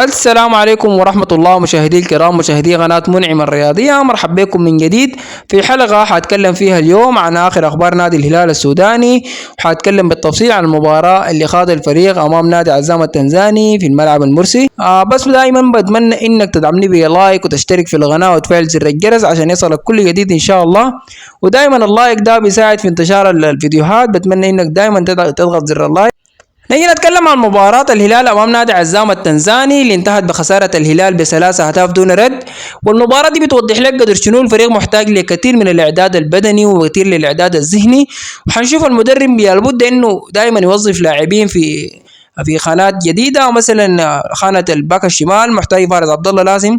السلام عليكم ورحمة الله مشاهدي الكرام، مشاهدي قناة منعم الرياضية. مرحبا بكم من جديد في حلقة حاتكلم فيها اليوم عن آخر أخبار نادي الهلال السوداني، وحاتكلم بالتفصيل عن المباراة اللي خاض الفريق أمام نادي عزام التنزاني في الملعب المرسي. بس دائما بتمنى إنك تدعمني بلايك وتشترك في القناة وتفعل زر الجرس عشان يصلك كل جديد إن شاء الله. ودائما اللايك ده بيساعد في انتشار الفيديوهات، بتمنى إنك دائما تضغط زر اللايك. نيجي نتكلم عن مباراة الهلال أمام نادي عزام التنزاني اللي انتهت بخسارة الهلال بثلاثة أهداف دون رد. والمباراة دي بتوضح لك قدر شنو الفريق محتاج لكثير من الإعداد البدني وكثير للإعداد الذهني، وحنشوف المدرب لابد إنه دائما يوظف لاعبين في خانات جديدة. مثلا خانة الباك الشمال محتاج فارس عبد الله لازم،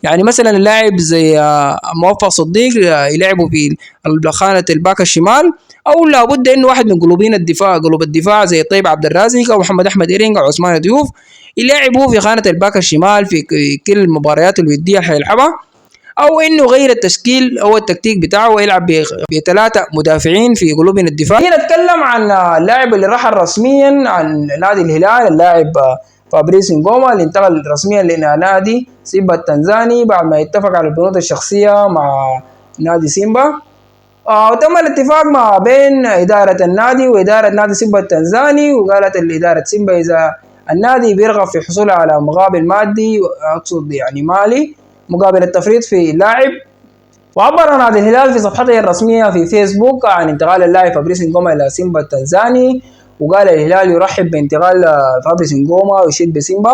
يعني مثلا اللاعب زي موفق صديق يلعبوا في خانة الباك الشمال، او لابد انه واحد من قلوب الدفاع زي طيب عبد الرازق او محمد احمد ايرينج او عثمان ديوف يلعبوا في خانة الباك الشمال في كل المباريات الودية اللي حيلعبها، او انه غير التشكيل او التكتيك بتاعه ويلعب بثلاثة مدافعين في قلوب الدفاع. هنا نتكلم عن اللاعب اللي رحل رسميا عن نادي الهلال، اللاعب فابريس نجوما اللي انتقل رسميا لنادي سيمبا التنزاني بعد ما يتفق على البنود الشخصية مع نادي سيمبا. وتم الاتفاق ما بين إدارة النادي وإدارة نادي سيمبا التنزاني، وقالت الإدارة سيمبا إذا النادي بيرغب في الحصول على مقابل مادي، أقصد يعني مالي، مقابل التفريط في اللاعب. وعبر نادي الهلال في صفحته الرسمية في فيسبوك عن انتقال اللاعب فابريس نجوما إلى سيمبا التنزاني، وقال الهلال يرحب بانتقال فابريس نجوما ويشيد بسيمبا.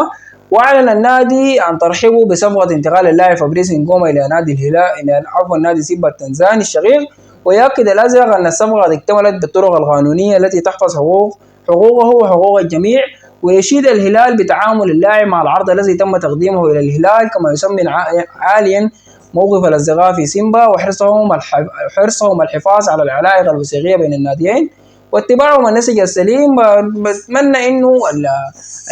واعلن النادي عن ترحيبه بصفقة انتقال اللاعب فابريس نجوما إلى نادي الهلال نادي سيمبا التنزاني الشقيق. ويؤكد الأزرق أن الصفقة اكتملت بالطرق القانونية التي تحفظ حقوقه وحقوق الجميع. ويشيد الهلال بتعامل اللاعب مع العرض الذي تم تقديمه إلى الهلال، كما يسمي عاليا موقف الأصدقاء في سيمبا وحرصهم الحفاظ على العلاقة الوثيقية بين الناديين واتباعهم النسج السليم. بتمنى انه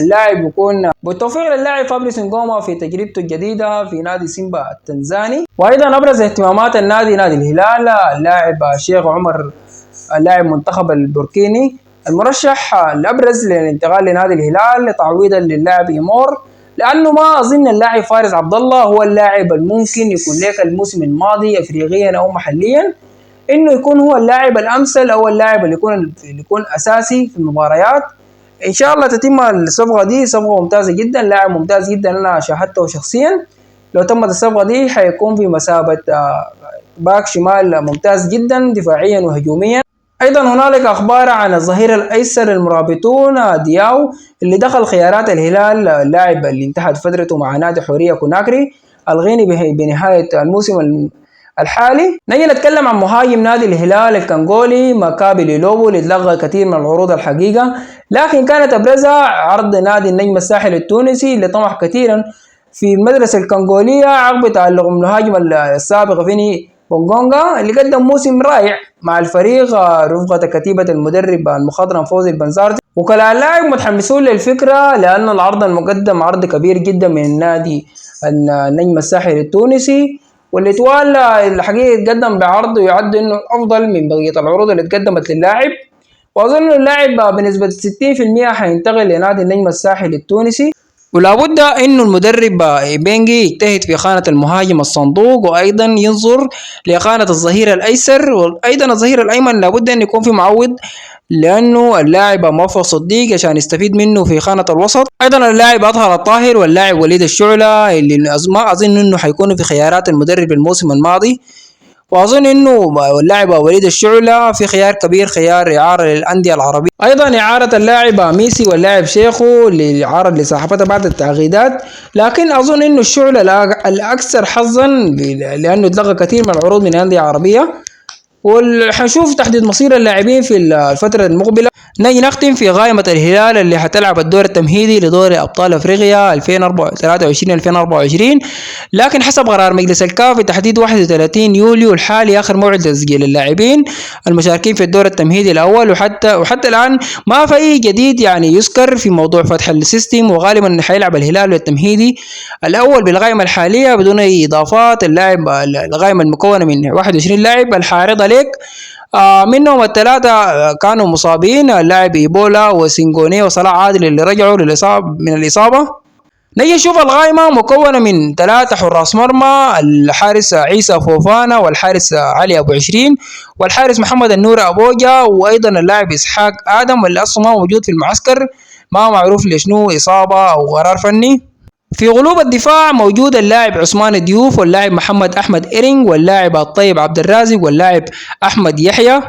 اللاعب يكون بالتوفيق للاعب فابريس نجوما في تجربته الجديده في نادي سيمبا التنزاني. وايضا ابرز اهتمامات النادي الهلال اللاعب الشيخ عمر، اللاعب منتخب البوركيني المرشح الابرز للانتقال لنادي الهلال تعويضا للاعب ايمور، لانه ما اظن اللاعب فارس عبد الله هو اللاعب الممكن يكون لك الموسم الماضي افريقيا او محليا انه يكون هو اللاعب الامثل او اللاعب اللي يكون اساسي في المباريات. ان شاء الله تتم الصفقه دي، صفقه ممتازه جدا، لاعب ممتاز جدا، انا شاهدته شخصيا. لو تمت الصفقه دي حيكون في مثابه باك شمال ممتاز جدا دفاعيا وهجوميا. ايضا هنالك اخبار عن الظهير الايسر المرابطون دياو اللي دخل خيارات الهلال، اللاعب اللي انتهت فترته مع نادي حوريه كوناكري الغيني بنهايه الموسم الحالي. نجي نتكلم عن مهاجم نادي الهلال الكنغولي ماكابي لوبو اللي تلقى كثير من العروض الحقيقة، لكن كانت أبرزها عرض نادي النجم الساحل التونسي اللي طمح كثيرا في المدرسة الكنغولية عقب تعلق المهاجم السابق فيني بونغونغا اللي قدم موسم رائع مع الفريق رفقة كتيبة المدرب المخضرم فوزي البنزرتي. وكلاء اللاعب متحمسون للفكرة لأن العرض المقدم عرض كبير جدا من النادي النجم الساحل التونسي، واللي تولى الحقيقة يتقدم بعرض ويعد انه افضل من بقية العروض اللي اتقدمت للاعب. واظن اللاعب بنسبة 60% حينتقل لنادي النجم الساحل التونسي، ولا بد انه المدرب بينجي يجتهد في خانة المهاجم الصندوق، وايضا ينظر لخانة الظهير الايسر، وايضا الظهير الايمن لابد ان يكون في معوض لانه اللاعب موفق صديق عشان يستفيد منه في خانة الوسط. ايضا اللاعب اظهر الطاهر واللاعب وليد الشعلة اللي ما اظن انه حيكونوا في خيارات المدرب الموسم الماضي، واظن انه اللاعب وليد الشعلة في خيار كبير، خيار اعارة للاندية العربية. ايضا اعارة اللاعب ميسي واللاعب شيخو لإعارة لصحافتها بعد التعقيدات، لكن اظن انه الشعلة الاكثر حظا لانه تلقى كثير من العروض من الاندية العربية. وحنشوف تحديد مصير اللاعبين في الفترة المقبلة. نجي نختم في قائمة الهلال اللي حتلعب الدور التمهيدي لدور أبطال أفريقيا 2023-2024، لكن حسب قرار مجلس الكاف بتحديد 31 يوليو الحالي آخر موعد لتسجيل اللاعبين المشاركين في الدور التمهيدي الأول. وحتى الآن ما في أي جديد يعني يذكر في موضوع فتح السيستم، وغالبا حيلعب الهلال التمهيدي الأول بالقائمة الحالية بدون أي إضافات. القائمة المكونة من 21 لاعب الحارضة لك منهم الثلاثة كانوا مصابين، اللاعب إيبولا وسينغوني وصلاح عادل اللي رجعوا من الإصابة. نيجي نشوف القائمة مكونة من 3 حراس مرمى: الحارس عيسى فوفانا، والحارس علي أبو 20، والحارس محمد النور أبوجا، وأيضا اللاعب إسحاق آدم اللي أصلا ما موجود في المعسكر، ما معروف لشنو، إصابة أو قرار فني. في قلوب الدفاع موجود اللاعب عثمان الديوف، واللاعب محمد أحمد إيرينج، واللاعب الطيب عبد الرازق، واللاعب أحمد يحيى.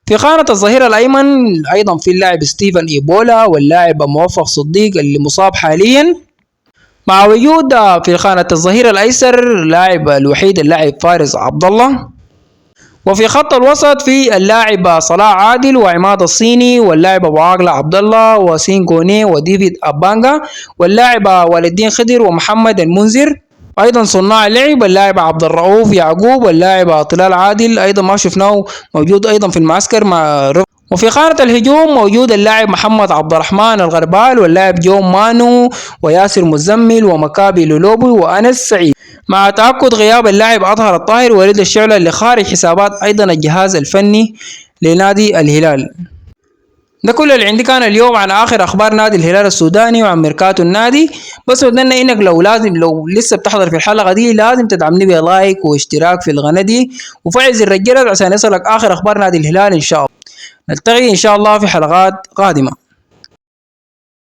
في خانة الظهير الأيمن أيضا في اللاعب ستيفن إيبولا، واللاعب موفق صديق اللي مصاب حاليا، مع وجود في خانة الظهير الأيسر لاعب الوحيد اللاعب فارس عبد الله. وفي خط الوسط في اللاعب صلاح عادل وعماد الصيني، واللاعب أبو عاقلة عبد الله وسين كوني وديفيد أبانجا، واللاعب والد الدين خضر ومحمد المنذر. أيضا صناع اللعب اللاعب عبد الرؤوف يعقوب، واللاعب طلال عادل أيضا ما شفناه موجود أيضا في المعسكر مع. وفي خانة الهجوم موجود اللاعب محمد عبد الرحمن الغربال، واللاعب جون مانو وياسر مزمل ومكابي لولوبي وأنس سعيد، مع تأكد غياب اللاعب أطهر الطاهر ووليد الشعلة اللي خارج حسابات أيضا الجهاز الفني لنادي الهلال. ده كل اللي عندي كان اليوم عن آخر أخبار نادي الهلال السوداني وعن ميركاتو النادي. بس أتمنى إنك لو لسه بتحضر في الحلقة دي لازم تدعمني بلايك واشتراك في القناة دي وفعل زر الجرس عشان يصلك آخر أخبار نادي الهلال إن شاء الله. نلتقي إن شاء الله في حلقات قادمة.